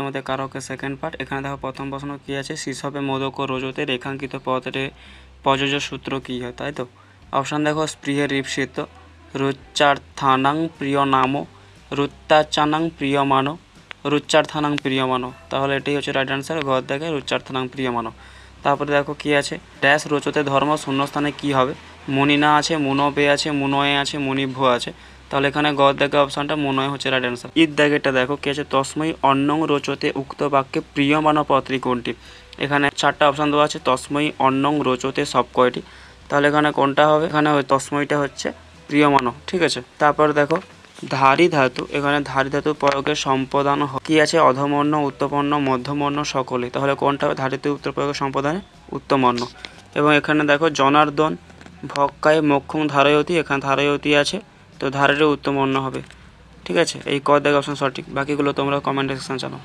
মধ্যে কারকের second part. এখানে দেখো প্রথম প্রশ্ন কী আছে, শিশবে মোদক ও রজতে রেখাঙ্কিত পদে প্রযোজ্য সূত্র কী হয়, তাই তো। অপশান দেখো, স্পৃহে রিপ্সিত, রুচ্চার্থানাং প্রিয় নাম, রুত্তাচানাং প্রিয়মানো, রুচ্চার্থানাং প্রিয়মানো। তাহলে এটাই হচ্ছে রাইট অ্যান্সার, ঘর দেখে রুচ্চার্থানাং প্রিয়মানো। তারপরে দেখো কী আছে, ড্যাশ রোচতে ধর্ম শূন্যস্থানে কী হবে, মুনিনা আছে, মুনবে আছে, মুনয়ে আছে, মুনিভ্য আছে। তাহলে এখানে গদ দেখে অপশানটা মুনয় হচ্ছে রাইট অ্যান্সার। ঈদ দেখেটা দেখো কী আছে, তস্মৈ অন্নং রোচতে উক্ত বাক্যে প্রিয়মানো পত্রী কোনটি। এখানে 4টা অপশান দেওয়া আছে, তস্মৈ অন্নং রোচতে সব কয়টি। তাহলে এখানে কোনটা হবে, এখানে তস্মৈটা হচ্ছে প্রিয়মানো, ঠিক আছে। তারপর দেখো ধারী ধাতু, এখানে ধারী ধাতু প্রয়োগের সম্পাদন কি আছে, অধমর্ণ, উত্তপর্ণ, মধ্যমর্ণ, সকলে। তাহলে কোনটা হবে, ধারী ধাতু উত্তর প্রয়োগের সম্পাদনে উত্তমর্ণ। এবং এখানে দেখো জনার্দন ভক্কায় মোক্ষং ধারয়তি, এখানে ধারয়তি আছে, তো ধারেরও উত্তমর্ণ হবে, ঠিক আছে। এই ক দেখে অপশন সঠিক, বাকিগুলো তোমরা কমেন্ট সেকশন জানাও।